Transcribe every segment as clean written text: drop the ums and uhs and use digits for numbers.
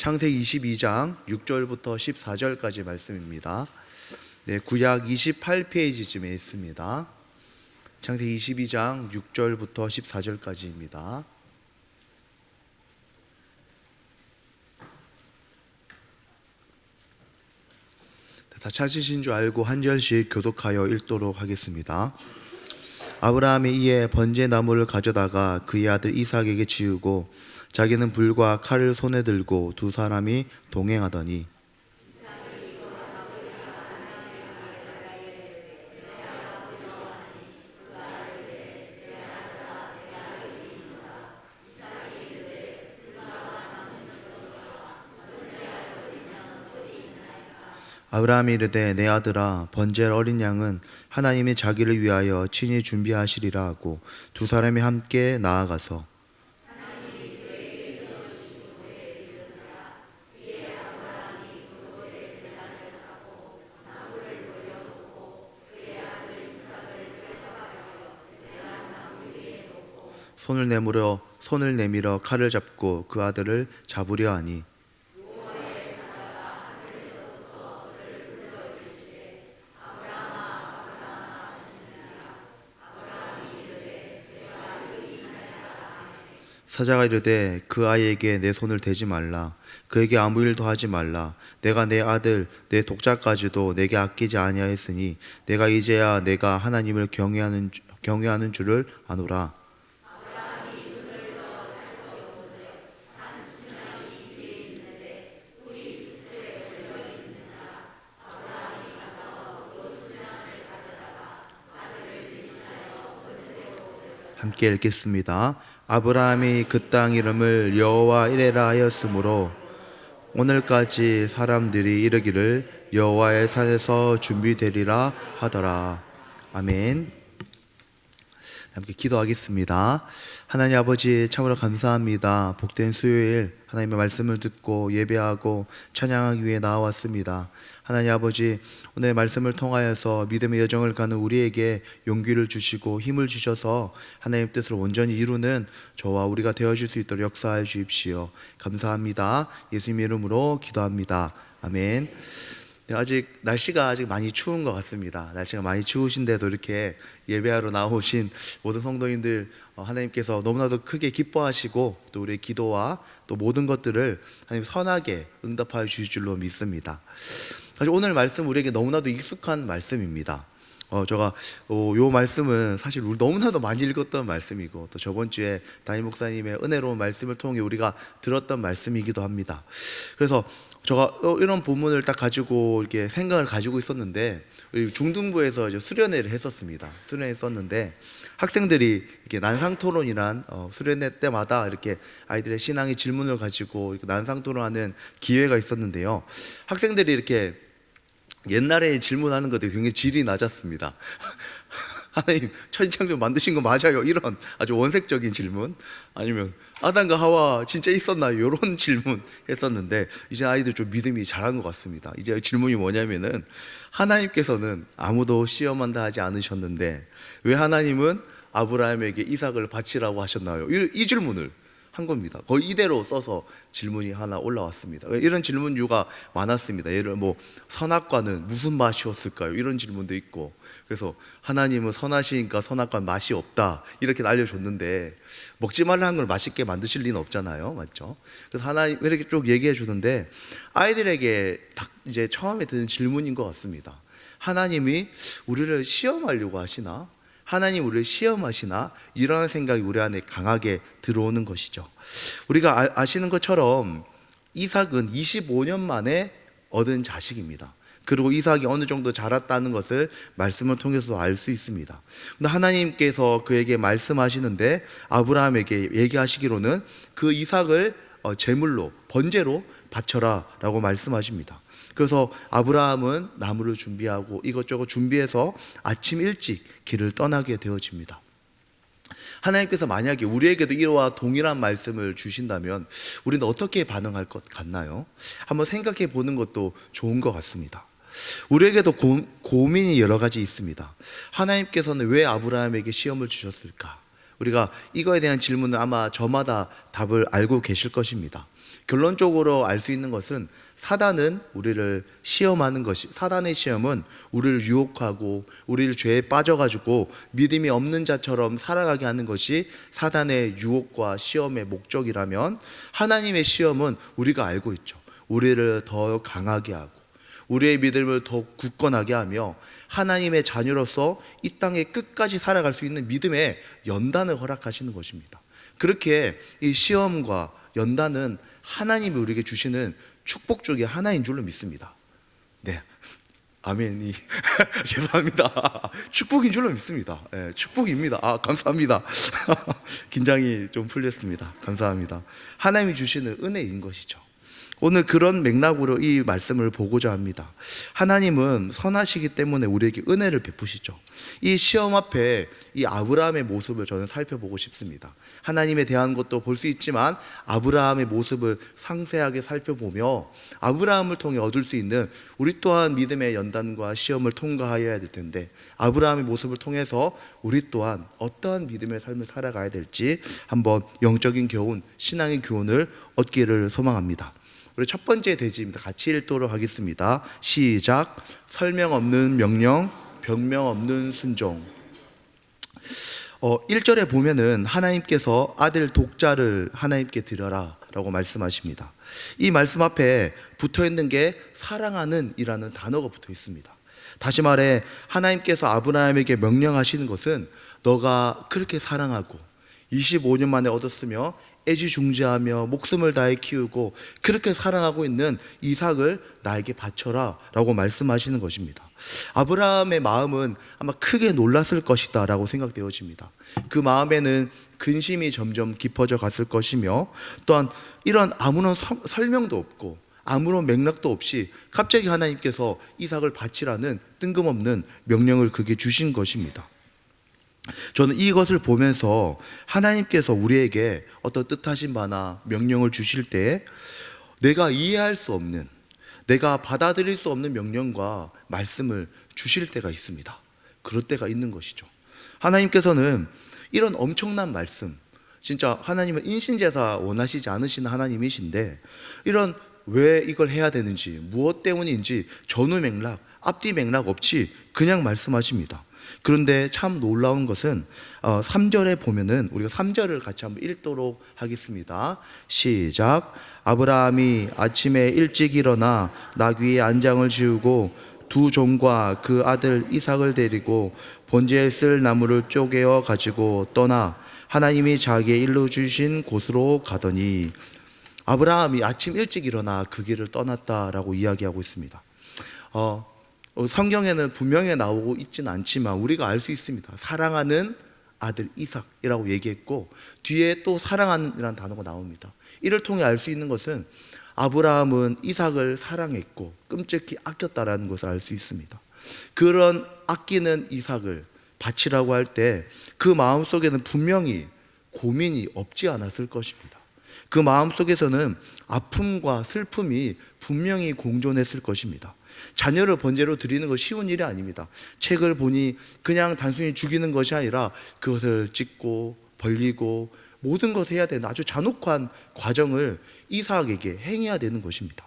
창세기 22장 6절부터 14절까지 말씀입니다. 네, 구약 28페이지쯤에 있습니다. 창세기 22장 6절부터 14절까지입니다. 다 찾으신 줄 알고 한 절씩 교독하여 읽도록 하겠습니다. 아브라함이 이에 번제나무를 가져다가 그의 아들 이삭에게 지우고 자기는 불과 칼을 손에 들고 두 사람이 동행하더니 아브라함이 이르되 내 아들아 번제할 어린 양은 하나님이 자기를 위하여 친히 준비하시리라 하고 두 사람이 함께 나아가서 손을 내밀어 칼을 잡고 그 아들을 잡으려 하니 사자가 이르되 그 아이에게 내 손을 대지 말라. 그에게 아무 일도 하지 말라. 내가 내 아들 내 독자까지도 내게 아끼지 아니하였으니 내가 이제야 내가 하나님을 경외하는 줄을 아노라. 함께 읽겠습니다. 아브라함이 그 땅 이름을 여호와 이레라 하였으므로 오늘까지 사람들이 이르기를 여호와의 산에서 준비되리라 하더라. 아멘. 함께 기도하겠습니다. 하나님 아버지 참으로 감사합니다. 복된 수요일 하나님의 말씀을 듣고 예배하고 찬양하기 위해 나왔습니다. 하나님 아버지 오늘 말씀을 통하여서 믿음의 여정을 가는 우리에게 용기를 주시고 힘을 주셔서 하나님 뜻을 온전히 이루는 저와 우리가 되어줄 수 있도록 역사해 주십시오. 감사합니다. 예수님의 이름으로 기도합니다. 아멘. 네, 날씨가 많이 추운 것 같습니다. 날씨가 많이 추우신데도 이렇게 예배하러 나오신 모든 성도님들 하나님께서 너무나도 크게 기뻐하시고 또 우리의 기도와 또 모든 것들을 하나님 선하게 응답하여 주실 줄로 믿습니다. 사실 오늘 말씀 우리에게 너무나도 익숙한 말씀입니다. 제가 요 말씀은 사실 우리 너무나도 많이 읽었던 말씀이고 또 저번 주에 담임 목사님의 은혜로운 말씀을 통해 우리가 들었던 말씀이기도 합니다. 그래서 제가 이런 본문을 딱 가지고 이렇게 생각을 가지고 있었는데 중등부에서 이제 수련회를 했었습니다. 수련했었는데 학생들이 이렇게 난상토론이란 수련회 때마다 이렇게 아이들의 신앙의 질문을 가지고 이렇게 난상토론하는 기회가 있었는데요. 학생들이 이렇게 옛날에 질문하는 것들이 굉장히 질이 낮았습니다. 하나님 천지창조 만드신 거 맞아요? 이런 아주 원색적인 질문, 아니면 아담과 하와 진짜 있었나요? 이런 질문 했었는데 이제 아이들 좀 믿음이 자란 것 같습니다. 이제 질문이 뭐냐면은 하나님께서는 아무도 시험한다 하지 않으셨는데 왜 하나님은 아브라함에게 이삭을 바치라고 하셨나요? 이 질문을 한 겁니다. 거의 이대로 써서 질문이 하나 올라왔습니다. 이런 질문류가 많았습니다. 예를 선악과는 무슨 맛이었을까요? 이런 질문도 있고, 그래서 하나님은 선하시니까 선악과는 맛이 없다 이렇게 알려줬는데 먹지 말라는 걸 맛있게 만드실 리는 없잖아요, 맞죠? 그래서 하나님 이렇게 쭉 얘기해 주는데 아이들에게 딱 이제 처음에 드는 질문인 것 같습니다. 하나님이 우리를 시험하려고 하시나? 하나님 우리를 시험하시나? 이런 생각이 우리 안에 강하게 들어오는 것이죠. 우리가 아시는 것처럼 이삭은 25년 만에 얻은 자식입니다. 그리고 이삭이 어느 정도 자랐다는 것을 말씀을 통해서 알 수 있습니다. 근데 하나님께서 그에게 말씀하시는데 아브라함에게 얘기하시기로는 그 이삭을 제물로 번제로 바쳐라 라고 말씀하십니다. 그래서 아브라함은 나무를 준비하고 이것저것 준비해서 아침 일찍 길을 떠나게 되어집니다. 하나님께서 만약에 우리에게도 이와 동일한 말씀을 주신다면 우리는 어떻게 반응할 것 같나요? 한번 생각해 보는 것도 좋은 것 같습니다. 우리에게도 고민이 여러 가지 있습니다. 하나님께서는 왜 아브라함에게 시험을 주셨을까? 우리가 이거에 대한 질문은 아마 저마다 답을 알고 계실 것입니다. 결론적으로 알 수 있는 것은 사단은 우리를 시험하는 것이, 사단의 시험은 우리를 유혹하고 우리를 죄에 빠져가지고 믿음이 없는 자처럼 살아가게 하는 것이 사단의 유혹과 시험의 목적이라면, 하나님의 시험은 우리가 알고 있죠. 우리를 더 강하게 하고 우리의 믿음을 더 굳건하게 하며 하나님의 자녀로서 이 땅에 끝까지 살아갈 수 있는 믿음의 연단을 허락하시는 것입니다. 그렇게 이 시험과 연단은 하나님이 우리에게 주시는 축복 중에 하나인 줄로 믿습니다. 네, 아멘이 죄송합니다. 축복인 줄로 믿습니다. 네, 축복입니다. 감사합니다. 긴장이 좀 풀렸습니다. 감사합니다. 하나님이 주시는 은혜인 것이죠. 오늘 그런 맥락으로 이 말씀을 보고자 합니다. 하나님은 선하시기 때문에 우리에게 은혜를 베푸시죠. 이 시험 앞에 이 아브라함의 모습을 저는 살펴보고 싶습니다. 하나님에 대한 것도 볼 수 있지만 아브라함의 모습을 상세하게 살펴보며 아브라함을 통해 얻을 수 있는 우리 또한 믿음의 연단과 시험을 통과하여야 될 텐데, 아브라함의 모습을 통해서 우리 또한 어떠한 믿음의 삶을 살아가야 될지 한번 영적인 교훈, 신앙의 교훈을 얻기를 소망합니다. 우리 첫 번째 대지입니다. 같이 읽도록 하겠습니다. 시작. 설명 없는 명령, 변명 없는 순종. 1절에 보면은 하나님께서 아들 독자를 하나님께 드려라 라고 말씀하십니다. 이 말씀 앞에 붙어 있는 게 사랑하는 이라는 단어가 붙어 있습니다. 다시 말해 하나님께서 아브라함에게 명령하시는 것은 너가 그렇게 사랑하고 25년 만에 얻었으며 애지중지하며 목숨을 다해 키우고 그렇게 사랑하고 있는 이삭을 나에게 바쳐라 라고 말씀하시는 것입니다. 아브라함의 마음은 아마 크게 놀랐을 것이다 라고 생각되어집니다. 그 마음에는 근심이 점점 깊어져 갔을 것이며, 또한 이런 아무런 설명도 없고 아무런 맥락도 없이 갑자기 하나님께서 이삭을 바치라는 뜬금없는 명령을 그에게 주신 것입니다. 저는 이것을 보면서 하나님께서 우리에게 어떤 뜻하신 바나 명령을 주실 때 내가 이해할 수 없는, 내가 받아들일 수 없는 명령과 말씀을 주실 때가 있습니다. 그럴 때가 있는 것이죠. 하나님께서는 이런 엄청난 말씀, 진짜 하나님은 인신제사 원하시지 않으시는 하나님이신데 이런 왜 이걸 해야 되는지, 무엇 때문인지 전후 맥락, 앞뒤 맥락 없이 그냥 말씀하십니다. 그런데 참 놀라운 것은 3절에 보면은, 우리가 3절을 같이 한번 읽도록 하겠습니다. 시작. 아브라함이 아침에 일찍 일어나 나귀의 안장을 지우고 두 종과 그 아들 이삭을 데리고 번제에 쓸 나무를 쪼개어 가지고 떠나 하나님이 자기의 일러 주신 곳으로 가더니, 아브라함이 아침 일찍 일어나 그 길을 떠났다라고 이야기하고 있습니다. 성경에는 분명히 나오고 있지는 않지만 우리가 알 수 있습니다. 사랑하는 아들 이삭이라고 얘기했고 뒤에 또 사랑하는 이라는 단어가 나옵니다. 이를 통해 알 수 있는 것은 아브라함은 이삭을 사랑했고 끔찍히 아꼈다라는 것을 알 수 있습니다. 그런 아끼는 이삭을 바치라고 할 때 그 마음속에는 분명히 고민이 없지 않았을 것입니다. 그 마음속에서는 아픔과 슬픔이 분명히 공존했을 것입니다. 자녀를 번제로 드리는 건 쉬운 일이 아닙니다. 책을 보니 그냥 단순히 죽이는 것이 아니라 그것을 찢고 벌리고 모든 것을 해야 되는 아주 잔혹한 과정을 이삭에게 행해야 되는 것입니다.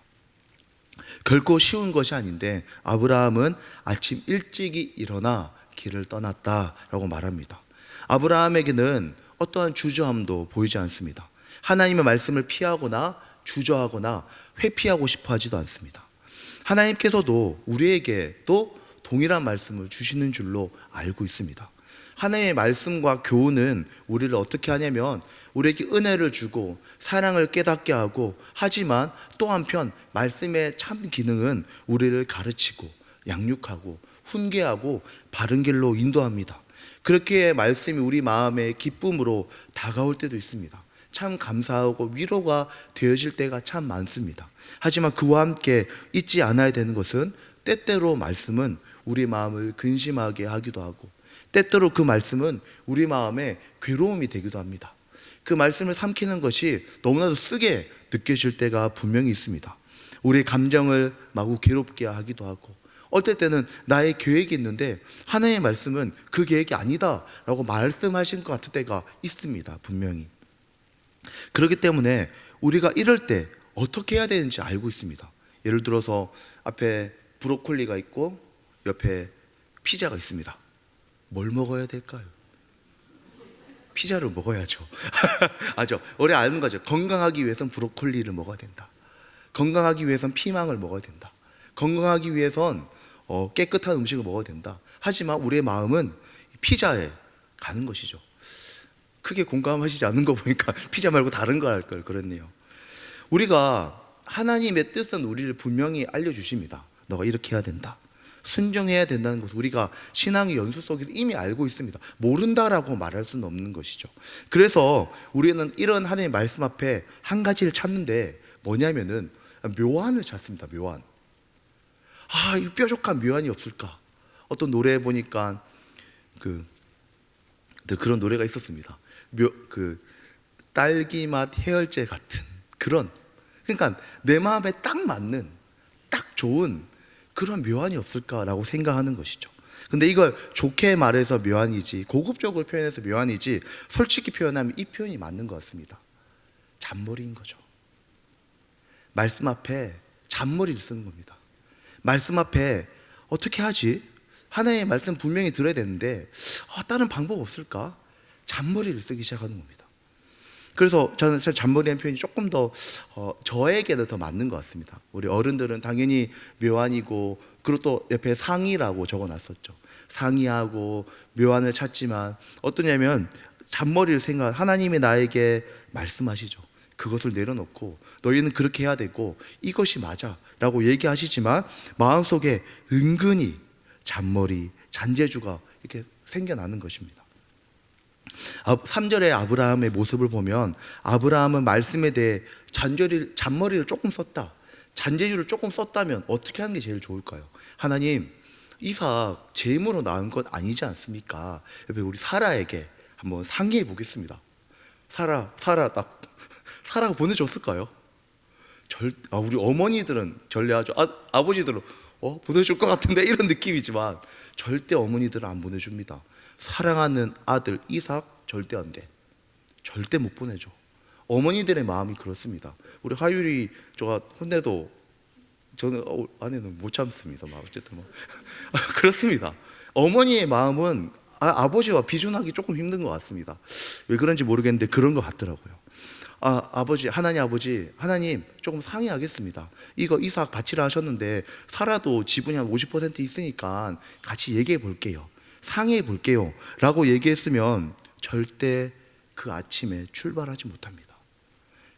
결코 쉬운 것이 아닌데 아브라함은 아침 일찍이 일어나 길을 떠났다라고 말합니다. 아브라함에게는 어떠한 주저함도 보이지 않습니다. 하나님의 말씀을 피하거나 주저하거나 회피하고 싶어 하지도 않습니다. 하나님께서도 우리에게 또 동일한 말씀을 주시는 줄로 알고 있습니다. 하나님의 말씀과 교훈은 우리를 어떻게 하냐면 우리에게 은혜를 주고 사랑을 깨닫게 하고, 하지만 또 한편 말씀의 참 기능은 우리를 가르치고 양육하고 훈계하고 바른 길로 인도합니다. 그렇게 말씀이 우리 마음의 기쁨으로 다가올 때도 있습니다. 참 감사하고 위로가 되어질 때가 참 많습니다. 하지만 그와 함께 잊지 않아야 되는 것은 때때로 말씀은 우리 마음을 근심하게 하기도 하고 때때로 그 말씀은 우리 마음에 괴로움이 되기도 합니다. 그 말씀을 삼키는 것이 너무나도 쓰게 느껴질 때가 분명히 있습니다. 우리의 감정을 마구 괴롭게 하기도 하고, 어떨 때는 나의 계획이 있는데 하나님의 말씀은 그 계획이 아니다 라고 말씀하신 것 같을 때가 있습니다. 분명히. 그렇기 때문에 우리가 이럴 때 어떻게 해야 되는지 알고 있습니다. 예를 들어서 앞에 브로콜리가 있고 옆에 피자가 있습니다. 뭘 먹어야 될까요? 피자를 먹어야죠. 아죠. 우리 아는 거죠. 건강하기 위해선 브로콜리를 먹어야 된다. 건강하기 위해선 피망을 먹어야 된다. 건강하기 위해선 깨끗한 음식을 먹어야 된다. 하지만 우리의 마음은 피자에 가는 것이죠. 크게 공감하시지 않는 거 보니까 피자 말고 다른 거 할 걸 그랬네요. 우리가 하나님의 뜻은 우리를 분명히 알려주십니다. 너가 이렇게 해야 된다. 순종해야 된다는 것을 우리가 신앙의 연수 속에서 이미 알고 있습니다. 모른다라고 말할 수는 없는 것이죠. 그래서 우리는 이런 하나님의 말씀 앞에 한 가지를 찾는데 뭐냐면은 묘안을 찾습니다. 묘안. 이 뾰족한 묘안이 없을까? 어떤 노래에 보니까 그런 노래가 있었습니다. 딸기 맛 해열제 같은 그런, 그러니까 내 마음에 딱 맞는 딱 좋은 그런 묘안이 없을까라고 생각하는 것이죠. 근데 이걸 좋게 말해서 묘안이지, 고급적으로 표현해서 묘안이지, 솔직히 표현하면 이 표현이 맞는 것 같습니다. 잔머리인 거죠. 말씀 앞에 잔머리를 쓰는 겁니다. 말씀 앞에 어떻게 하지? 하나님의 말씀 분명히 들어야 되는데 다른 방법 없을까? 잔머리를 쓰기 시작하는 겁니다. 그래서 저는 잔머리라는 표현이 조금 더 저에게는 더 맞는 것 같습니다. 우리 어른들은 당연히 묘안이고, 그리고 또 옆에 상의라고 적어놨었죠. 상의하고 묘안을 찾지만 어떠냐면 잔머리를 하나님이 나에게 말씀하시죠. 그것을 내려놓고 너희는 그렇게 해야 되고 이것이 맞아 라고 얘기하시지만 마음속에 은근히 잔머리, 잔재주가 이렇게 생겨나는 것입니다. 3절의 아브라함의 모습을 보면 아브라함은 말씀에 대해 잔머리를 조금 썼다, 잔재주를 조금 썼다면 어떻게 하는 게 제일 좋을까요? 하나님, 이삭 제물로 낳은 것 아니지 않습니까? 우리 사라에게 한번 상의해 보겠습니다. 사라가 보내줬을까요? 우리 어머니들은 전례하죠. 아버지들은 보내줄 것 같은데 이런 느낌이지만 절대 어머니들은 안 보내줍니다. 사랑하는 아들 이삭 절대 안 돼. 절대 못 보내줘. 어머니들의 마음이 그렇습니다. 우리 하율이 저가 혼내도 저는 아내는 못 참습니다. 어쨌든 그렇습니다. 어머니의 마음은 아버지와 비준하기 조금 힘든 것 같습니다. 왜 그런지 모르겠는데 그런 것 같더라고요. 하나님 조금 상의하겠습니다. 이거 이삭 바치라 하셨는데 사라도 지분이 한 50% 있으니까 같이 얘기해 볼게요. 상의해 볼게요 라고 얘기했으면 절대 그 아침에 출발하지 못합니다.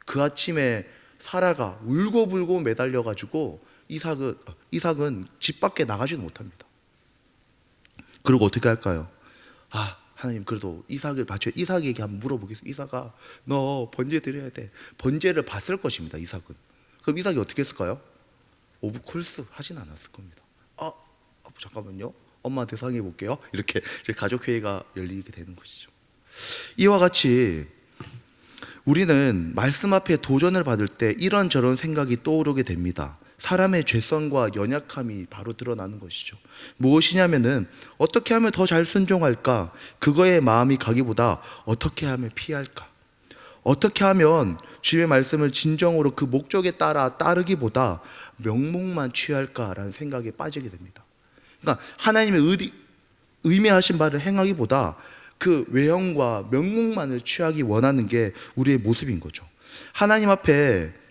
그 아침에 사라가 울고불고 매달려가지고 이삭은 집 밖에 나가지도 못합니다. 그리고 어떻게 할까요? 하나님, 그래도 이삭을 바쳐, 이삭에게 한번 물어보겠습니다. 이삭아, 너 번제 드려야 돼. 번제를 봤을 것입니다. 이삭은. 그럼 이삭이 어떻게 했을까요? 오브 콜스 하진 않았을 겁니다. 잠깐만요, 엄마한테 상의해 볼게요. 이렇게 가족회의가 열리게 되는 것이죠. 이와 같이 우리는 말씀 앞에 도전을 받을 때 이런저런 생각이 떠오르게 됩니다. 사람의 죄성과 연약함이 바로 드러나는 것이죠. 무엇이냐면은 어떻게 하면 더 잘 순종할까? 그거에 마음이 가기보다 어떻게 하면 피할까? 어떻게 하면 주의 말씀을 진정으로 그 목적에 따르기보다 명목만 취할까라는 생각에 빠지게 됩니다. 그러니까 하나님의 의미하신 바를 행하기보다 그 외형과 명목만을 취하기 원하는 게 우리의 모습인 거죠. 하나님 앞에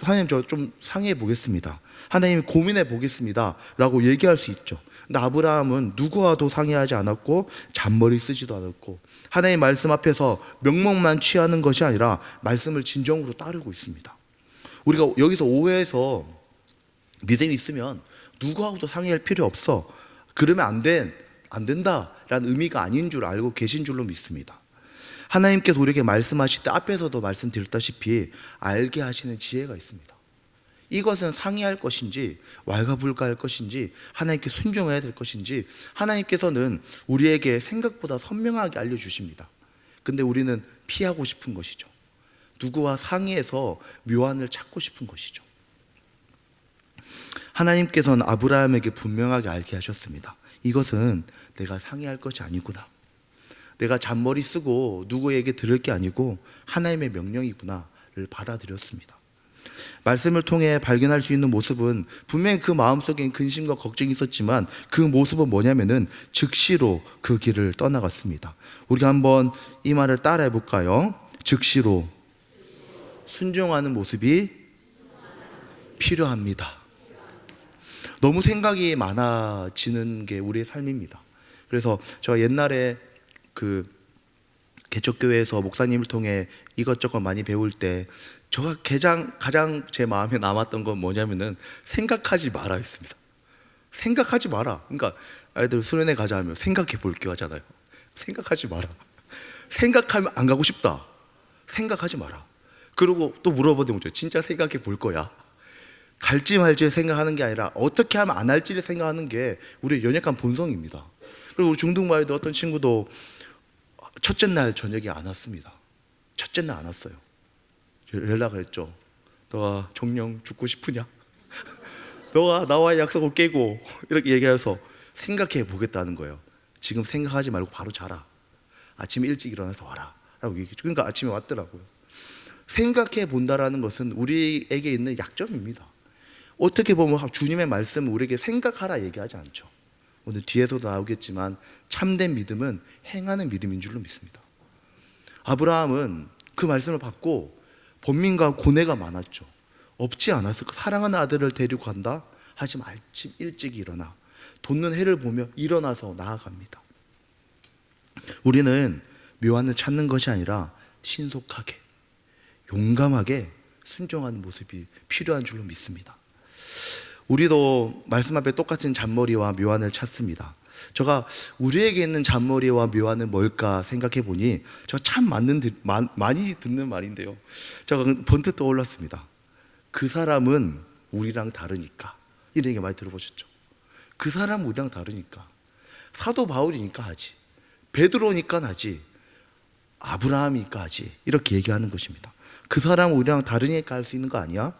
하나님, 저 좀 상의해 보겠습니다. 하나님, 고민해 보겠습니다 라고 얘기할 수 있죠. 근데 아브라함은 누구와도 상의하지 않았고 잔머리 쓰지도 않았고 하나님 말씀 앞에서 명목만 취하는 것이 아니라 말씀을 진정으로 따르고 있습니다. 우리가 여기서 오해해서 믿음이 있으면 누구하고도 상의할 필요 없어, 그러면 안 된다라는 의미가 아닌 줄 알고 계신 줄로 믿습니다. 하나님께서 우리에게 말씀하실 때 앞에서도 말씀드렸다시피 알게 하시는 지혜가 있습니다. 이것은 상의할 것인지 왈가불가할 것인지 하나님께 순종해야 될 것인지 하나님께서는 우리에게 생각보다 선명하게 알려주십니다. 근데 우리는 피하고 싶은 것이죠. 누구와 상의해서 묘안을 찾고 싶은 것이죠. 하나님께서는 아브라함에게 분명하게 알게 하셨습니다. 이것은 내가 상의할 것이 아니구나. 내가 잔머리 쓰고 누구에게 들을 게 아니고 하나님의 명령이구나를 받아들였습니다. 말씀을 통해 발견할 수 있는 모습은 분명히 그 마음속엔 근심과 걱정이 있었지만 그 모습은 뭐냐면은 즉시로 그 길을 떠나갔습니다. 우리가 한번 이 말을 따라해 볼까요? 즉시로 순종하는 모습이 필요합니다. 너무 생각이 많아지는 게 우리의 삶입니다. 그래서 제가 옛날에 그 개척교회에서 목사님을 통해 이것저것 많이 배울 때 제가 가장 제 마음에 남았던 건 뭐냐면은 생각하지 마라 했습니다. 생각하지 마라. 그러니까 아이들 수련회 가자 하면 생각해 볼게요 하잖아요. 생각하지 마라. 생각하면 안 가고 싶다. 생각하지 마라. 그리고 또 물어보는 거죠. 진짜 생각해 볼 거야? 갈지 말지 생각하는 게 아니라 어떻게 하면 안 할지를 생각하는 게 우리의 연약한 본성입니다. 그리고 우리 중등부에도 어떤 친구도 첫째 날 저녁에 안 왔습니다. 첫째 날 안 왔어요. 연락을 했죠. 너가 정령 죽고 싶으냐? 너가 나와의 약속을 깨고 이렇게 얘기해서 생각해 보겠다는 거예요. 지금 생각하지 말고 바로 자라. 아침에 일찍 일어나서 와라 라고 얘기했죠. 그러니까 아침에 왔더라고요. 생각해 본다라는 것은 우리에게 있는 약점입니다. 어떻게 보면 주님의 말씀은 우리에게 생각하라 얘기하지 않죠. 오늘 뒤에서도 나오겠지만 참된 믿음은 행하는 믿음인 줄로 믿습니다. 아브라함은 그 말씀을 받고 번민과 고뇌가 많았죠. 없지 않았을 까 사랑하는 아들을 데리고 간다? 하지만 아침 일찍 일어나 돋는 해를 보며 일어나서 나아갑니다. 우리는 묘안을 찾는 것이 아니라 신속하게 용감하게 순종하는 모습이 필요한 줄로 믿습니다. 우리도 말씀 앞에 똑같은 잔머리와 묘안을 찾습니다. 제가 우리에게 있는 잔머리와 묘안은 뭘까 생각해 보니 제가 참 많이 듣는 말인데요. 제가 번뜩 떠올랐습니다. 그 사람은 우리랑 다르니까. 이런 얘기 많이 들어보셨죠? 그 사람은 우리랑 다르니까. 사도 바울이니까 하지. 베드로니까 하지. 아브라함이니까 하지. 이렇게 얘기하는 것입니다. 그 사람은 우리랑 다르니까 할 수 있는 거 아니야?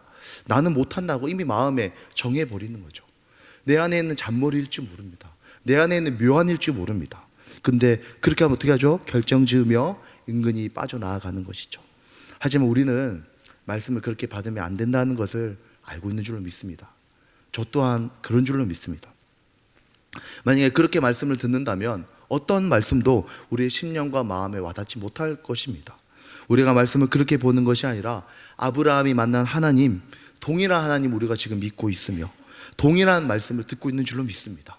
나는 못한다고 이미 마음에 정해버리는 거죠. 내 안에 있는 잔머리일지 모릅니다. 내 안에 있는 묘안일지 모릅니다. 근데 그렇게 하면 어떻게 하죠? 결정지으며 은근히 빠져나가는 것이죠. 하지만 우리는 말씀을 그렇게 받으면 안 된다는 것을 알고 있는 줄로 믿습니다. 저 또한 그런 줄로 믿습니다. 만약에 그렇게 말씀을 듣는다면 어떤 말씀도 우리의 심령과 마음에 와닿지 못할 것입니다. 우리가 말씀을 그렇게 보는 것이 아니라 아브라함이 만난 하나님, 동일한 하나님 우리가 지금 믿고 있으며 동일한 말씀을 듣고 있는 줄로 믿습니다.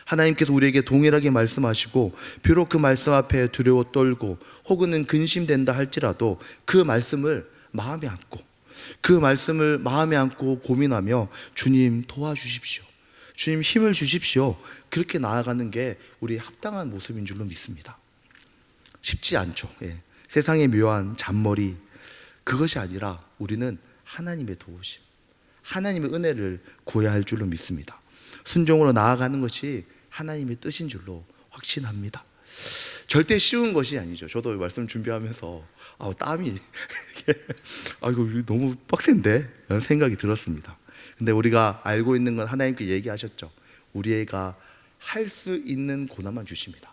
하나님께서 우리에게 동일하게 말씀하시고 비록 그 말씀 앞에 두려워 떨고 혹은 근심된다 할지라도 그 말씀을 마음에 안고 그 말씀을 마음에 안고 고민하며 주님 도와주십시오. 주님 힘을 주십시오. 그렇게 나아가는 게 우리의 합당한 모습인 줄로 믿습니다. 쉽지 않죠. 세상의 묘한 잔머리 그것이 아니라 우리는 하나님의 도우심, 하나님의 은혜를 구해야 할 줄로 믿습니다. 순종으로 나아가는 것이 하나님의 뜻인 줄로 확신합니다. 절대 쉬운 것이 아니죠. 저도 말씀 준비하면서 땀이 이거 너무 빡센데? 라는 생각이 들었습니다. 근데 우리가 알고 있는 건 하나님께 얘기하셨죠. 우리가 할 수 있는 고난만 주십니다.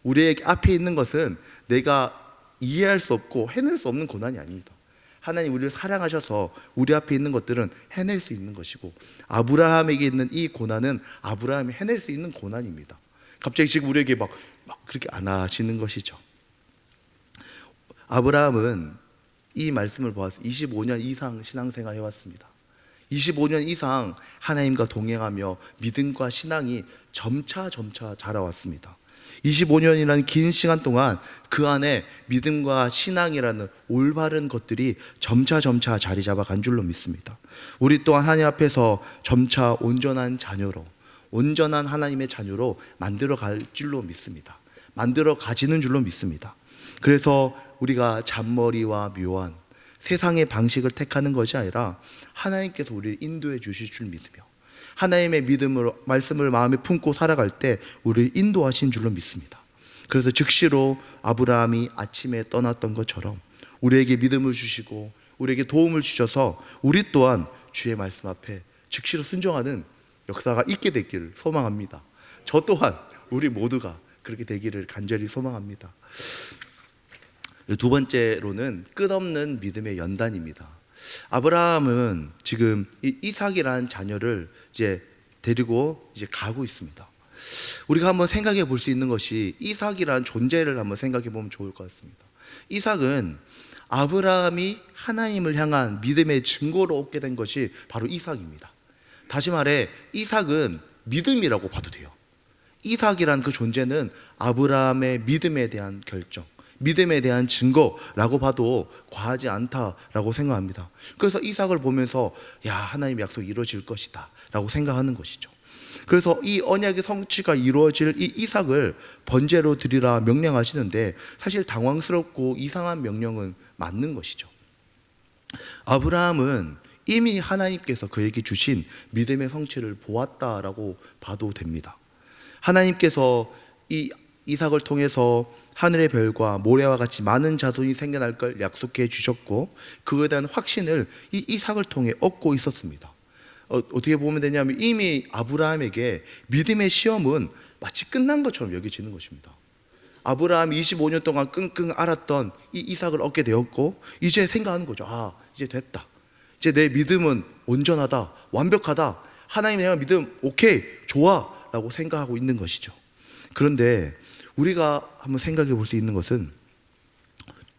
우리의 앞에 있는 것은 내가 이해할 수 없고 해낼 수 없는 고난이 아닙니다. 하나님 우리를 사랑하셔서 우리 앞에 있는 것들은 해낼 수 있는 것이고 아브라함에게 있는 이 고난은 아브라함이 해낼 수 있는 고난입니다. 갑자기 지금 우리에게 막 그렇게 안 하시는 것이죠. 아브라함은 이 말씀을 보아서 25년 이상 신앙생활 해왔습니다. 25년 이상 하나님과 동행하며 믿음과 신앙이 점차 자라왔습니다. 25년이라는 긴 시간 동안 그 안에 믿음과 신앙이라는 올바른 것들이 점차 자리 잡아간 줄로 믿습니다. 우리 또한 하나님 앞에서 점차 온전한 자녀로, 온전한 하나님의 자녀로 만들어 갈 줄로 믿습니다. 만들어 가지는 줄로 믿습니다. 그래서 우리가 잔머리와 묘한 세상의 방식을 택하는 것이 아니라 하나님께서 우리를 인도해 주실 줄 믿으며 하나님의 믿음으로 말씀을 마음에 품고 살아갈 때 우리를 인도하신 줄로 믿습니다. 그래서 즉시로 아브라함이 아침에 떠났던 것처럼 우리에게 믿음을 주시고 우리에게 도움을 주셔서 우리 또한 주의 말씀 앞에 즉시로 순종하는 역사가 있게 되기를 소망합니다. 저 또한 우리 모두가 그렇게 되기를 간절히 소망합니다. 두 번째로는 끝없는 믿음의 연단입니다. 아브라함은 지금 이 이삭이라는 자녀를 이제 데리고 이제 가고 있습니다. 우리가 한번 생각해 볼 수 있는 것이 이삭이라는 존재를 한번 생각해 보면 좋을 것 같습니다. 이삭은 아브라함이 하나님을 향한 믿음의 증거로 얻게 된 것이 바로 이삭입니다. 다시 말해 이삭은 믿음이라고 봐도 돼요. 이삭이라는 그 존재는 아브라함의 믿음에 대한 결정, 믿음에 대한 증거라고 봐도 과하지 않다라고 생각합니다. 그래서 이삭을 보면서 야, 하나님의 약속이 이루어질 것이다 라고 생각하는 것이죠. 그래서 이 언약의 성취가 이루어질 이 이삭을 번제로 드리라 명령하시는데 사실 당황스럽고 이상한 명령은 맞는 것이죠. 아브라함은 이미 하나님께서 그에게 주신 믿음의 성취를 보았다라고 봐도 됩니다. 하나님께서 이 이삭을 통해서 하늘의 별과 모래와 같이 많은 자손이 생겨날 걸 약속해 주셨고 그에 대한 확신을 이 이삭을 통해 얻고 있었습니다. 어떻게 보면 되냐면 이미 아브라함에게 믿음의 시험은 마치 끝난 것처럼 여겨지는 것입니다. 아브라함이 25년 동안 끙끙 앓았던 이 이삭을 얻게 되었고 이제 생각하는 거죠. 아, 이제 됐다. 이제 내 믿음은 온전하다, 완벽하다. 하나님의 향한 믿음 오케이, 좋아 라고 생각하고 있는 것이죠. 그런데 우리가 한번 생각해 볼 수 있는 것은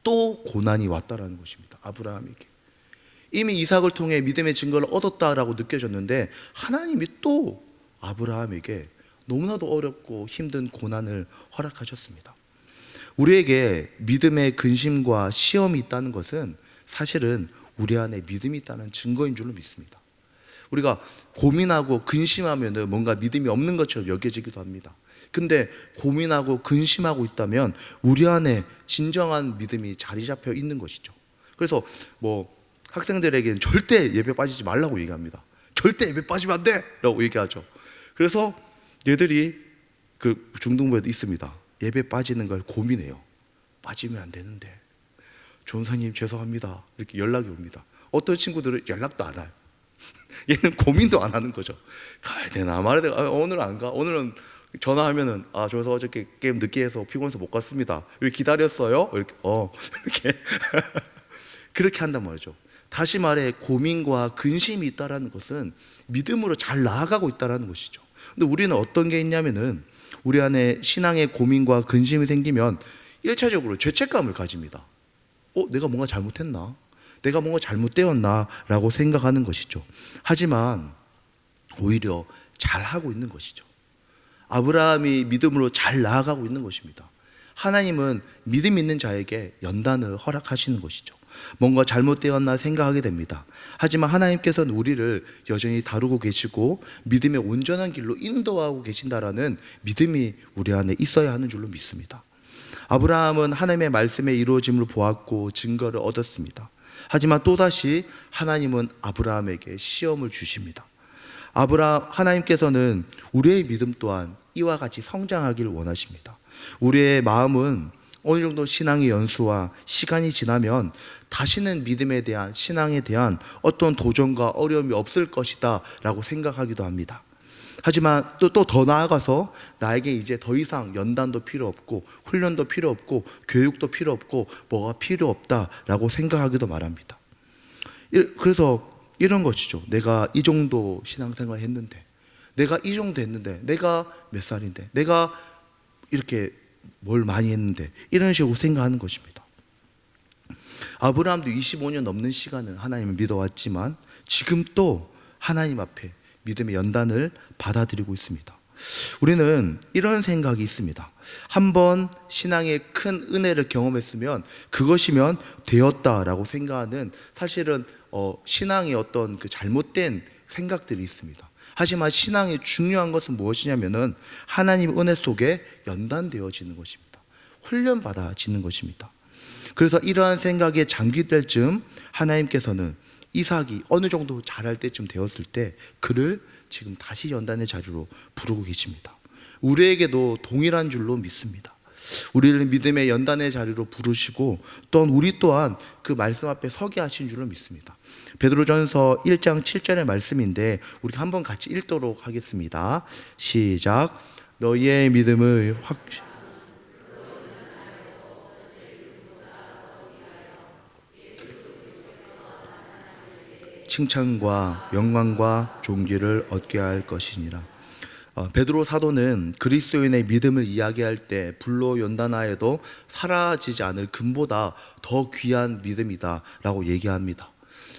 또 고난이 왔다라는 것입니다. 아브라함에게 이미 이삭을 통해 믿음의 증거를 얻었다라고 느껴졌는데 하나님이 또 아브라함에게 너무나도 어렵고 힘든 고난을 허락하셨습니다. 우리에게 믿음의 근심과 시험이 있다는 것은 사실은 우리 안에 믿음이 있다는 증거인 줄로 믿습니다. 우리가 고민하고 근심하면 뭔가 믿음이 없는 것처럼 여겨지기도 합니다. 근데 고민하고 근심하고 있다면 우리 안에 진정한 믿음이 자리 잡혀 있는 것이죠. 그래서 학생들에게는 절대 예배 빠지지 말라고 얘기합니다. 절대 예배 빠지면 안 돼! 라고 얘기하죠. 그래서 얘들이 그 중등부에도 있습니다. 예배 빠지는 걸 고민해요. 빠지면 안 되는데 조은사님 죄송합니다 이렇게 연락이 옵니다. 어떤 친구들은 연락도 안 와요. 얘는 고민도 안 하는 거죠. 가야 되나 말아야 되나, 오늘 안 가. 오늘은 전화하면은 조은사 어저께 게임 늦게 해서 피곤해서 못 갔습니다. 왜 기다렸어요? 이렇게 이렇게 그렇게 한단 말이죠. 다시 말해 고민과 근심이 있다라는 것은 믿음으로 잘 나아가고 있다라는 것이죠. 근데 우리는 어떤 게 있냐면은 우리 안에 신앙의 고민과 근심이 생기면 1차적으로 죄책감을 가집니다. 내가 뭔가 잘못했나? 내가 뭔가 잘못되었나? 라고 생각하는 것이죠. 하지만 오히려 잘하고 있는 것이죠. 아브라함이 믿음으로 잘 나아가고 있는 것입니다. 하나님은 믿음 있는 자에게 연단을 허락하시는 것이죠. 뭔가 잘못되었나 생각하게 됩니다. 하지만 하나님께서는 우리를 여전히 다루고 계시고 믿음의 온전한 길로 인도하고 계신다라는 믿음이 우리 안에 있어야 하는 줄로 믿습니다. 아브라함은 하나님의 말씀에 이루어짐을 보았고 증거를 얻었습니다. 하지만 또다시 하나님은 아브라함에게 시험을 주십니다. 하나님께서는 우리의 믿음 또한 이와 같이 성장하길 원하십니다. 우리의 마음은 어느 정도 신앙의 연수와 시간이 지나면 다시는 믿음에 대한, 신앙에 대한 어떤 도전과 어려움이 없을 것이다 라고 생각하기도 합니다. 하지만 또 더 나아가서 나에게 이제 더 이상 연단도 필요 없고 훈련도 필요 없고 교육도 필요 없고 뭐가 필요 없다라고 생각하기도 말합니다. 그래서 이런 것이죠. 내가 이 정도 신앙생활 했는데, 내가 이 정도 했는데, 내가 몇 살인데, 내가 이렇게 뭘 많이 했는데, 이런 식으로 생각하는 것입니다. 아브라함도 25년 넘는 시간을 하나님을 믿어왔지만 지금 또 하나님 앞에 믿음의 연단을 받아들이고 있습니다. 우리는 이런 생각이 있습니다. 한번 신앙의 큰 은혜를 경험했으면 그것이면 되었다라고 생각하는, 사실은 신앙의 어떤 그 잘못된 생각들이 있습니다. 하지만 신앙의 중요한 것은 무엇이냐면은 하나님의 은혜 속에 연단되어지는 것입니다. 훈련받아지는 것입니다. 그래서 이러한 생각에 잠길 즈음 하나님께서는 이삭이 어느 정도 자랄 때쯤 되었을 때 그를 지금 다시 연단의 자리로 부르고 계십니다. 우리에게도 동일한 줄로 믿습니다. 우리를 믿음의 연단의 자리로 부르시고 또한 우리 또한 그 말씀 앞에 서게 하신 줄로 믿습니다. 베드로전서 1장 7절의 말씀인데 우리 한번 같이 읽도록 하겠습니다. 시작. 너희의 믿음을 칭찬과 영광과 존귀를 얻게 할 것이니라. 베드로 사도는 그리스도인의 믿음을 이야기할 때 불로 연단하여도 사라지지 않을 금보다 더 귀한 믿음이다 라고 얘기합니다.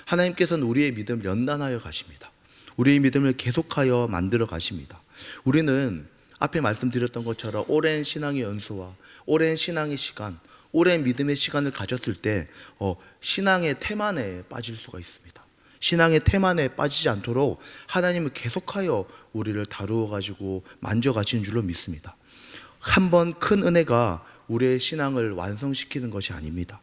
하나님께서는 우리의 믿음을 연단하여 가십니다. 우리의 믿음을 계속하여 만들어 가십니다. 우리는 앞에 말씀드렸던 것처럼 오랜 신앙의 연수와 오랜 신앙의 시간, 오랜 믿음의 시간을 가졌을 때 신앙의 태만에 빠질 수가 있습니다. 신앙의 태만에 빠지지 않도록 하나님은 계속하여 우리를 다루어 가지고 만져 가시는 줄로 믿습니다. 한 번 큰 은혜가 우리의 신앙을 완성시키는 것이 아닙니다.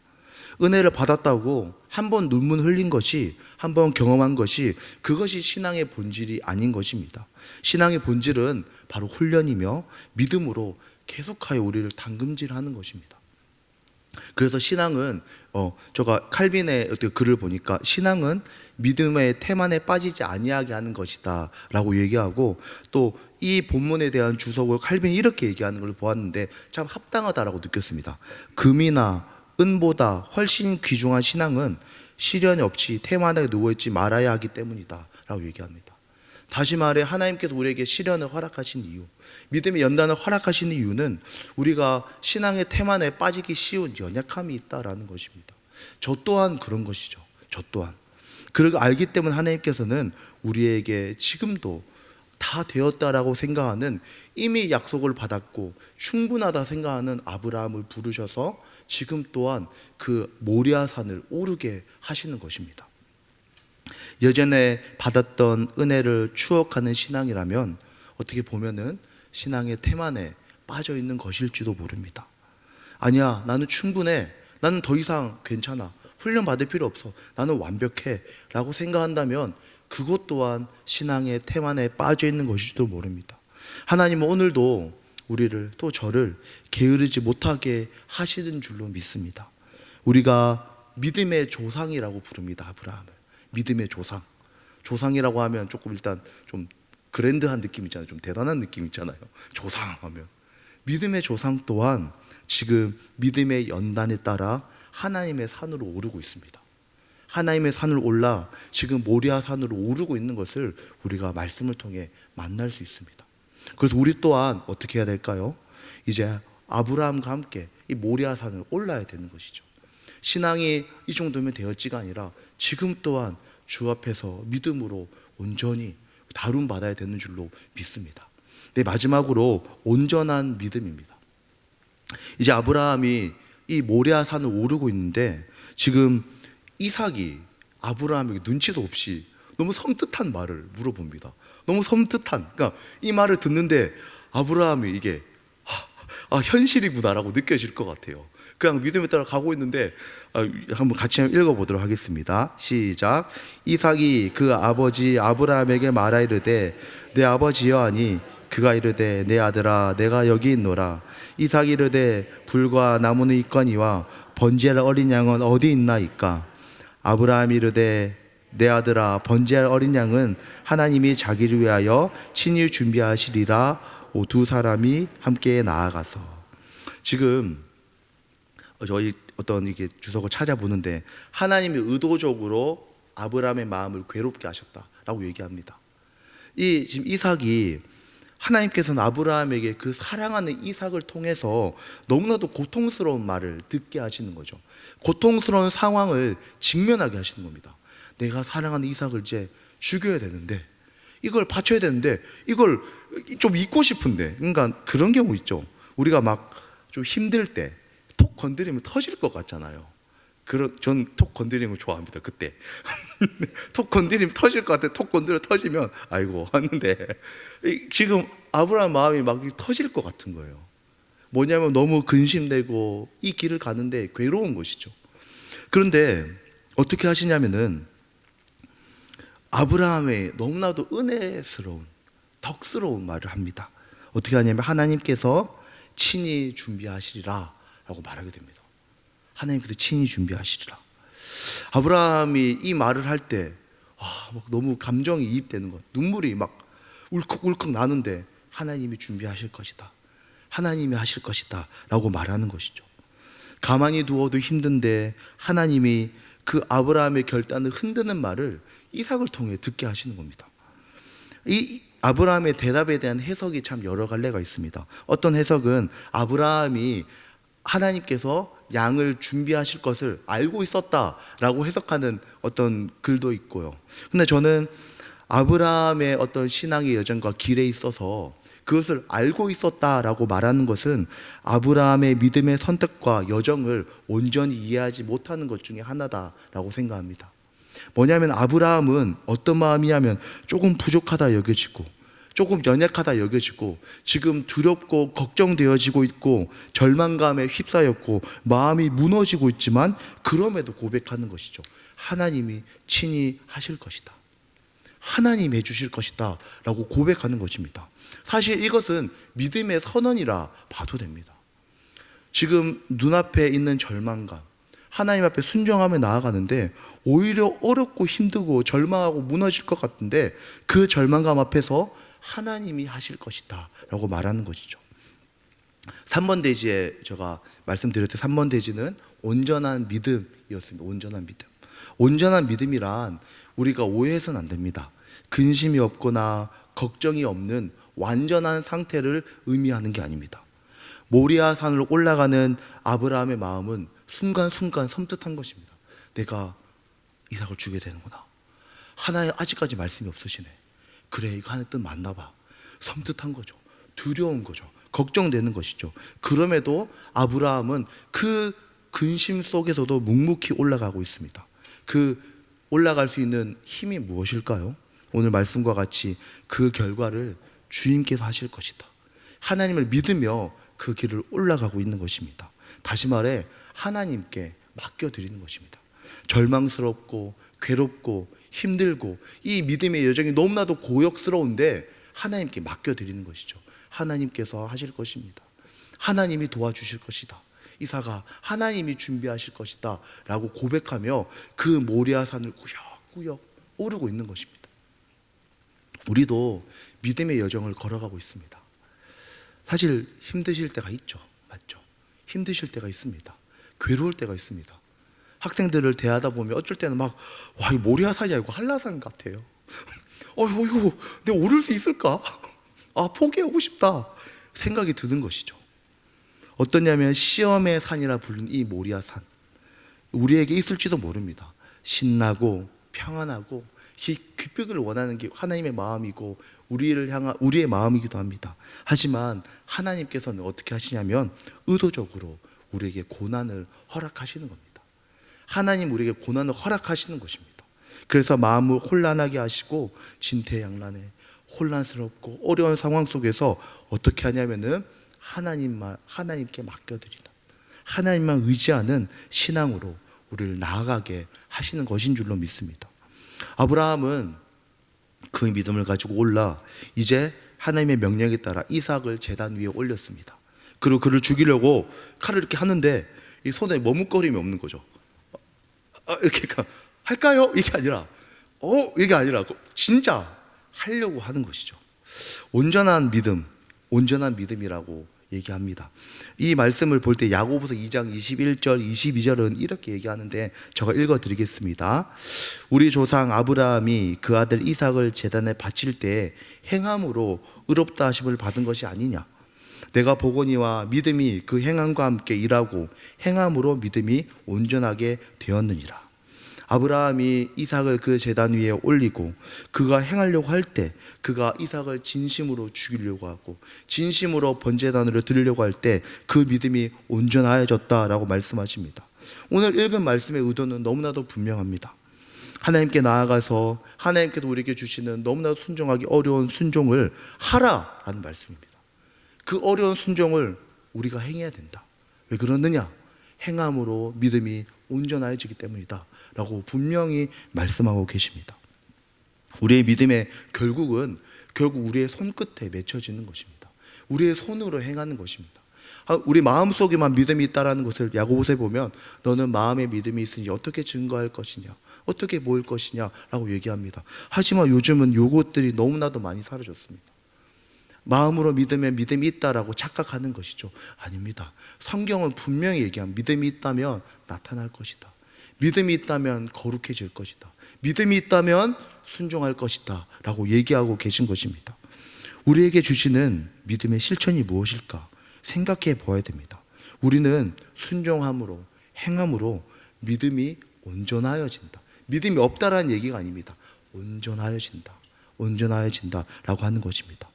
은혜를 받았다고 한 번 눈물 흘린 것이, 한 번 경험한 것이, 그것이 신앙의 본질이 아닌 것입니다. 신앙의 본질은 바로 훈련이며 믿음으로 계속하여 우리를 담금질하는 것입니다. 그래서 신앙은 제가 칼빈의 어떤 글을 보니까 신앙은 믿음의 태만에 빠지지 아니하게 하는 것이다 라고 얘기하고, 또 이 본문에 대한 주석을 칼빈이 이렇게 얘기하는 걸 보았는데 참 합당하다라고 느꼈습니다. 금이나 은보다 훨씬 귀중한 신앙은 시련이 없이 태만하게 누워있지 말아야 하기 때문이다 라고 얘기합니다. 다시 말해 하나님께서 우리에게 시련을 허락하신 이유, 믿음의 연단을 허락하신 이유는 우리가 신앙의 태만에 빠지기 쉬운 연약함이 있다라는 것입니다. 저 또한 그런 것이죠. 저 또한 그걸 알기 때문에 하나님께서는 우리에게 지금도 다 되었다라고 생각하는, 이미 약속을 받았고 충분하다 생각하는 아브라함을 부르셔서 지금 또한 그 모리아산을 오르게 하시는 것입니다. 예전에 받았던 은혜를 추억하는 신앙이라면 어떻게 보면은 신앙의 태만에 빠져 있는 것일지도 모릅니다. 아니야, 나는 충분해, 나는 더 이상 괜찮아, 훈련 받을 필요 없어, 나는 완벽해 라고 생각한다면 그것 또한 신앙의 태만에 빠져 있는 것일지도 모릅니다. 하나님은 오늘도 우리를, 또 저를 게으르지 못하게 하시는 줄로 믿습니다. 우리가 믿음의 조상이라고 부릅니다. 아브라함을 믿음의 조상. 조상이라고 하면 조금 일단 좀 그랜드한 느낌 있잖아요. 좀 대단한 느낌 있잖아요. 조상 하면. 믿음의 조상 또한 지금 믿음의 연단에 따라 하나님의 산으로 오르고 있습니다. 하나님의 산을 올라 지금 모리아 산으로 오르고 있는 것을 우리가 말씀을 통해 만날 수 있습니다. 그래서 우리 또한 어떻게 해야 될까요? 이제 아브라함과 함께 이 모리아 산을 올라야 되는 것이죠. 신앙이 이 정도면 되었지가 아니라 지금 또한 주 앞에서 믿음으로 온전히 다룸 받아야 되는 줄로 믿습니다. 네, 마지막으로 온전한 믿음입니다. 이제 아브라함이 이 모리아 산을 오르고 있는데 지금 이삭이 아브라함에게 눈치도 없이 너무 섬뜩한 말을 물어봅니다. 너무 섬뜩한, 그러니까 이 말을 듣는데 아브라함이 이게 현실이구나라고 느껴질 것 같아요. 그냥 믿음에 따라 가고 있는데 한번 같이 읽어보도록 하겠습니다. 시작. 이삭이 그 아버지 아브라함에게 말하이르되 내 아버지여 하니 그가 이르되 내 아들아 내가 여기 있노라. 이삭이 이르되 불과 나무는 있거니와 번제할 어린 양은 어디 있나이까. 아브라함이 이르되 내 아들아 번제할 어린 양은 하나님이 자기를 위하여 친히 준비하시리라. 두 사람이 함께 나아가서. 지금 저희 어떤 이게 주석을 찾아보는데 하나님이 의도적으로 아브라함의 마음을 괴롭게 하셨다라고 얘기합니다. 지금 이삭이, 하나님께서는 아브라함에게 그 사랑하는 이삭을 통해서 너무나도 고통스러운 말을 듣게 하시는 거죠. 고통스러운 상황을 직면하게 하시는 겁니다. 내가 사랑하는 이삭을 이제 죽여야 되는데, 이걸 바쳐야 되는데, 이걸 좀 잊고 싶은데, 그러니까 그런 경우 있죠. 우리가 막 좀 힘들 때 톡 건드리면 터질 것 같잖아요. 전 톡 건드리는 거 좋아합니다. 그때 톡 건드리면 터질 것 같아. 톡 건드려 터지면 아이고 하는데, 지금 아브라함 마음이 막 터질 것 같은 거예요. 뭐냐면 너무 근심되고 이 길을 가는데 괴로운 것이죠. 그런데 어떻게 하시냐면은 아브라함의 너무나도 은혜스러운, 덕스러운 말을 합니다. 어떻게 하냐면 하나님께서 친히 준비하시리라 라고 말하게 됩니다. 하나님께서 친히 준비하시리라. 아브라함이 이 말을 할 때 막 너무 감정이 이입되는 것, 눈물이 막 울컥울컥 나는데 하나님이 준비하실 것이다, 하나님이 하실 것이다 라고 말하는 것이죠. 가만히 두어도 힘든데 하나님이 그 아브라함의 결단을 흔드는 말을 이삭을 통해 듣게 하시는 겁니다. 이 아브라함의 대답에 대한 해석이 참 여러 갈래가 있습니다. 어떤 해석은 아브라함이 하나님께서 양을 준비하실 것을 알고 있었다라고 해석하는 어떤 글도 있고요. 근데 저는 아브라함의 어떤 신앙의 여정과 길에 있어서 그것을 알고 있었다라고 말하는 것은 아브라함의 믿음의 선택과 여정을 온전히 이해하지 못하는 것 중에 하나다라고 생각합니다. 뭐냐면 아브라함은 어떤 마음이냐면 조금 부족하다 여겨지고 조금 연약하다 여겨지고 지금 두렵고 걱정되어지고 있고 절망감에 휩싸였고 마음이 무너지고 있지만 그럼에도 고백하는 것이죠. 하나님이 친히 하실 것이다. 하나님이 해주실 것이다 라고 고백하는 것입니다. 사실 이것은 믿음의 선언이라 봐도 됩니다. 지금 눈앞에 있는 절망감, 하나님 앞에 순종하며 나아가는데 오히려 어렵고 힘들고 절망하고 무너질 것 같은데 그 절망감 앞에서 하나님이 하실 것이다 라고 말하는 것이죠. 3번 대지에 제가 말씀드렸듯이 3번 대지는 온전한 믿음이었습니다. 온전한 믿음. 온전한 믿음이란 우리가 오해해서는 안 됩니다. 근심이 없거나 걱정이 없는 완전한 상태를 의미하는 게 아닙니다. 모리아 산으로 올라가는 아브라함의 마음은 순간순간 섬뜩한 것입니다. 내가 이삭을 주게 되는구나. 하나님 아직까지 말씀이 없으시네. 그래, 이거 하나님 뜻 맞나 봐. 섬뜩한 거죠. 두려운 거죠. 걱정되는 것이죠. 그럼에도 아브라함은 그 근심 속에서도 묵묵히 올라가고 있습니다. 그 올라갈 수 있는 힘이 무엇일까요? 오늘 말씀과 같이 그 결과를 주님께서 하실 것이다. 하나님을 믿으며 그 길을 올라가고 있는 것입니다. 다시 말해 하나님께 맡겨드리는 것입니다. 절망스럽고 괴롭고 힘들고 이 믿음의 여정이 너무나도 고역스러운데 하나님께 맡겨드리는 것이죠. 하나님께서 하실 것입니다. 하나님이 도와주실 것이다. 이삭아, 하나님이 준비하실 것이다 라고 고백하며 그 모리아산을 꾸역꾸역 오르고 있는 것입니다. 우리도 믿음의 여정을 걸어가고 있습니다. 사실 힘드실 때가 있죠. 맞죠? 힘드실 때가 있습니다. 괴로울 때가 있습니다. 학생들을 대하다 보면 어쩔 때는 막 와, 이 모리아산이 아니고 한라산 같아요. 이거 내가 오를 수 있을까? 포기하고 싶다 생각이 드는 것이죠. 어떠냐면 시험의 산이라 부르는 이 모리아산, 우리에게 있을지도 모릅니다. 신나고 평안하고 기쁘기를 원하는 게 하나님의 마음이고 우리를 향한 우리의 마음이기도 합니다. 하지만 하나님께서는 어떻게 하시냐면 의도적으로 우리에게 고난을 허락하시는 겁니다. 하나님 우리에게 고난을 허락하시는 것입니다. 그래서 마음을 혼란하게 하시고 진퇴양난에 혼란스럽고 어려운 상황 속에서 어떻게 하냐면은 하나님께 맡겨드리다. 하나님만 의지하는 신앙으로 우리를 나아가게 하시는 것인 줄로 믿습니다. 아브라함은 그 믿음을 가지고 올라 이제 하나님의 명령에 따라 이삭을 제단 위에 올렸습니다. 그리고 그를 죽이려고 칼을 이렇게 하는데 이 손에 머뭇거림이 없는 거죠. 이렇게 할까요? 이게 아니라 진짜 하려고 하는 것이죠. 온전한 믿음이라고 얘기합니다. 이 말씀을 볼 때 야고보서 2장 21절 22절은 이렇게 얘기하는데 제가 읽어드리겠습니다. 우리 조상 아브라함이 그 아들 이삭을 제단에 바칠 때 행함으로 의롭다 하심을 받은 것이 아니냐. 내가 보거니와 믿음이 그 행함과 함께 일하고 행함으로 믿음이 온전하게 되었느니라. 아브라함이 이삭을 그 제단 위에 올리고 그가 행하려고 할 때 그가 이삭을 진심으로 죽이려고 하고 진심으로 번제단으로 드리려고 할 때 그 믿음이 온전하여졌다라고 말씀하십니다. 오늘 읽은 말씀의 의도는 너무나도 분명합니다. 하나님께 나아가서 하나님께서 우리에게 주시는 너무나도 순종하기 어려운 순종을 하라라는 말씀입니다. 그 어려운 순종을 우리가 행해야 된다. 왜 그러느냐? 행함으로 믿음이 온전해지기 때문이다 라고 분명히 말씀하고 계십니다. 우리의 믿음의 결국 우리의 손끝에 맺혀지는 것입니다. 우리의 손으로 행하는 것입니다. 우리 마음속에만 믿음이 있다는 것을 야고보서에 보면 너는 마음에 믿음이 있으니 어떻게 증거할 것이냐, 어떻게 보일 것이냐 라고 얘기합니다. 하지만 요즘은 요것들이 너무나도 많이 사라졌습니다. 마음으로 믿으면 믿음이 있다라고 착각하는 것이죠. 아닙니다. 성경은 분명히 얘기합니다. 믿음이 있다면 나타날 것이다. 믿음이 있다면 거룩해질 것이다. 믿음이 있다면 순종할 것이다 라고 얘기하고 계신 것입니다. 우리에게 주시는 믿음의 실천이 무엇일까 생각해 보아야 됩니다. 우리는 순종함으로 행함으로 믿음이 온전하여진다. 믿음이 없다라는 얘기가 아닙니다. 온전하여진다. 온전하여진다 라고 하는 것입니다.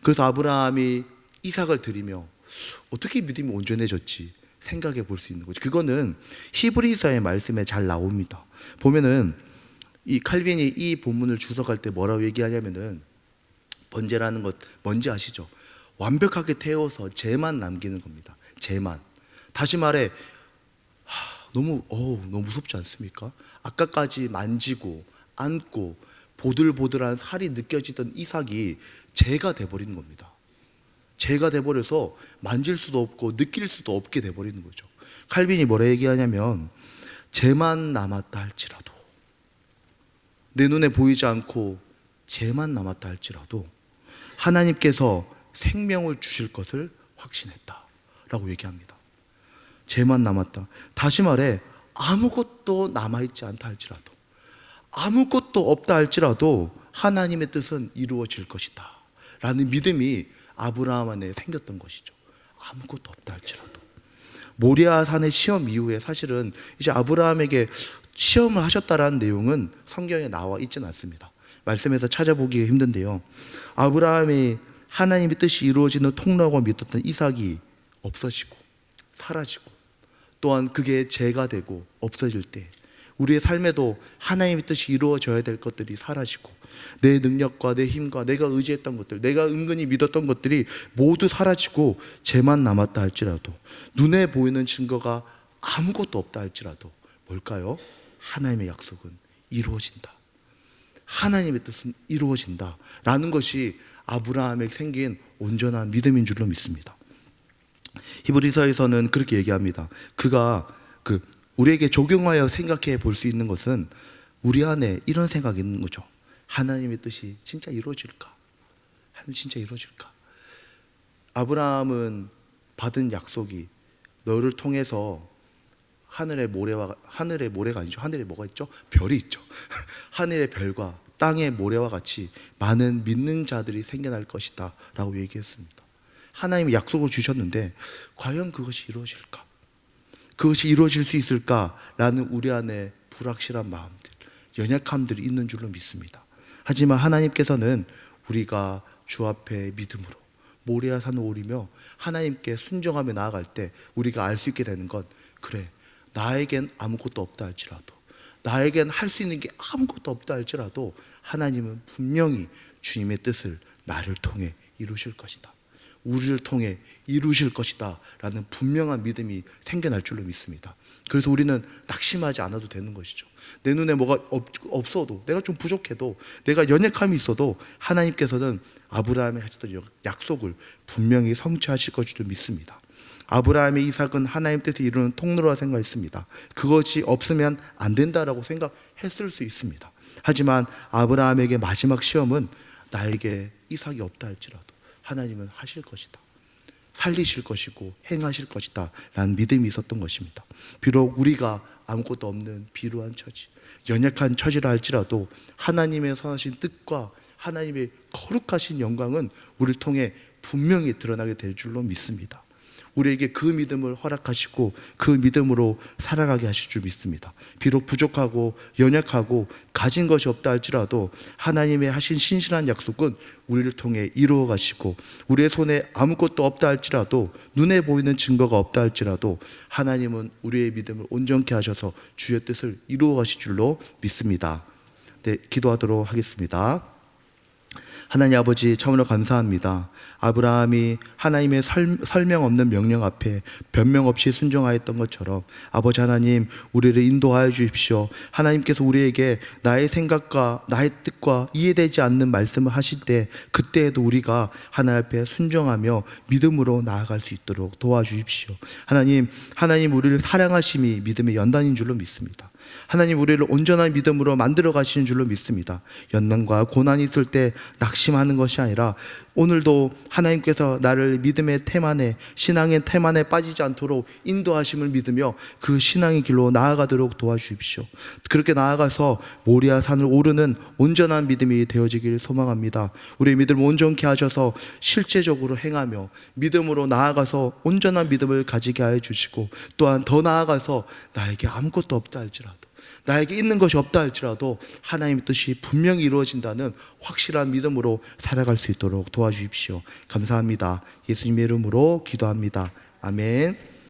그래서 아브라함이 이삭을 드리며 어떻게 믿음이 온전해졌지 생각해 볼 수 있는 거죠. 그거는 히브리서의 말씀에 잘 나옵니다. 보면은 이 칼빈이 이 본문을 주석할 때 뭐라고 얘기하냐면은 번제라는 것 뭔지 아시죠? 완벽하게 태워서 재만 남기는 겁니다. 재만. 다시 말해 너무 무섭지 않습니까? 아까까지 만지고 안고 보들보들한 살이 느껴지던 이삭이 재가 돼버리는 겁니다. 재가 돼버려서 만질 수도 없고 느낄 수도 없게 돼버리는 거죠. 칼빈이 뭐라 얘기하냐면 재만 남았다 할지라도, 내 눈에 보이지 않고 재만 남았다 할지라도 하나님께서 생명을 주실 것을 확신했다 라고 얘기합니다. 재만 남았다. 다시 말해 아무것도 남아있지 않다 할지라도, 아무것도 없다 할지라도 하나님의 뜻은 이루어질 것이다 라는 믿음이 아브라함 안에 생겼던 것이죠. 아무것도 없다 할지라도. 모리아 산의 시험 이후에 사실은 이제 아브라함에게 시험을 하셨다라는 내용은 성경에 나와 있지는 않습니다. 말씀에서 찾아보기가 힘든데요, 아브라함이 하나님의 뜻이 이루어지는 통로라고 믿었던 이삭이 없어지고 사라지고, 또한 그게 죄가 되고 없어질 때 우리의 삶에도 하나님의 뜻이 이루어져야 될 것들이 사라지고, 내 능력과 내 힘과 내가 의지했던 것들, 내가 은근히 믿었던 것들이 모두 사라지고 죄만 남았다 할지라도, 눈에 보이는 증거가 아무것도 없다 할지라도 뭘까요? 하나님의 약속은 이루어진다. 하나님의 뜻은 이루어진다 라는 것이 아브라함에게 생긴 온전한 믿음인 줄로 믿습니다. 히브리서에서는 그렇게 얘기합니다. 그가 우리에게 적용하여 생각해 볼 수 있는 것은 우리 안에 이런 생각이 있는 거죠. 하나님의 뜻이 진짜 이루어질까? 하나님 진짜 이루어질까? 아브라함은 받은 약속이 너를 통해서 하늘의 모래가 아니죠. 하늘에 뭐가 있죠? 별이 있죠. 하늘의 별과 땅의 모래와 같이 많은 믿는 자들이 생겨날 것이다 라고 얘기했습니다. 하나님이 약속을 주셨는데 과연 그것이 이루어질까? 그것이 이루어질 수 있을까라는 우리 안에 불확실한 마음들, 연약함들이 있는 줄로 믿습니다. 하지만 하나님께서는 우리가 주 앞에 믿음으로 모리아 산을 오르며 하나님께 순종하며 나아갈 때 우리가 알 수 있게 되는 것, 그래, 나에겐 아무것도 없다 할지라도, 나에겐 할 수 있는 게 아무것도 없다 할지라도 하나님은 분명히 주님의 뜻을 나를 통해 이루실 것이다, 우리를 통해 이루실 것이다 라는 분명한 믿음이 생겨날 줄로 믿습니다. 그래서 우리는 낙심하지 않아도 되는 것이죠. 내 눈에 뭐가 없어도, 내가 좀 부족해도, 내가 연약함이 있어도 하나님께서는 아브라함이 하셨던 약속을 분명히 성취하실 것을 믿습니다. 아브라함의 이삭은 하나님 뜻을 이루는 통로라 생각했습니다. 그것이 없으면 안 된다라고 생각했을 수 있습니다. 하지만 아브라함에게 마지막 시험은 나에게 이삭이 없다 할지라도 하나님은 하실 것이다, 살리실 것이고 행하실 것이다 라는 믿음이 있었던 것입니다. 비록 우리가 아무것도 없는 비루한 처지, 연약한 처지라 할지라도 하나님의 선하신 뜻과 하나님의 거룩하신 영광은 우리를 통해 분명히 드러나게 될 줄로 믿습니다. 우리에게 그 믿음을 허락하시고 그 믿음으로 살아가게 하실 줄 믿습니다. 비록 부족하고 연약하고 가진 것이 없다 할지라도 하나님의 하신 신실한 약속은 우리를 통해 이루어 가시고, 우리의 손에 아무것도 없다 할지라도, 눈에 보이는 증거가 없다 할지라도 하나님은 우리의 믿음을 온전케 하셔서 주의 뜻을 이루어 가실 줄로 믿습니다. 네, 기도하도록 하겠습니다. 하나님 아버지, 참으로 감사합니다. 아브라함이 하나님의 설명 없는 명령 앞에 변명 없이 순종하였던 것처럼 아버지 하나님, 우리를 인도하여 주십시오. 하나님께서 우리에게 나의 생각과 나의 뜻과 이해되지 않는 말씀을 하실 때 그때에도 우리가 하나님 앞에 순종하며 믿음으로 나아갈 수 있도록 도와주십시오. 하나님 우리를 사랑하심이 믿음의 연단인 줄로 믿습니다. 하나님 우리를 온전한 믿음으로 만들어 가시는 줄로 믿습니다. 연단과 고난이 있을 때 낙심하는 것이 아니라 오늘도 하나님께서 나를 믿음의 태만에, 신앙의 태만에 빠지지 않도록 인도하심을 믿으며 그 신앙의 길로 나아가도록 도와주십시오. 그렇게 나아가서 모리아 산을 오르는 온전한 믿음이 되어지길 소망합니다. 우리의 믿음을 온전케 하셔서 실제적으로 행하며 믿음으로 나아가서 온전한 믿음을 가지게 하여 주시고, 또한 더 나아가서 나에게 아무것도 없다 할지라도, 나에게 있는 것이 없다 할지라도 하나님의 뜻이 분명히 이루어진다는 확실한 믿음으로 살아갈 수 있도록 도와주십시오. 감사합니다. 예수님의 이름으로 기도합니다. 아멘.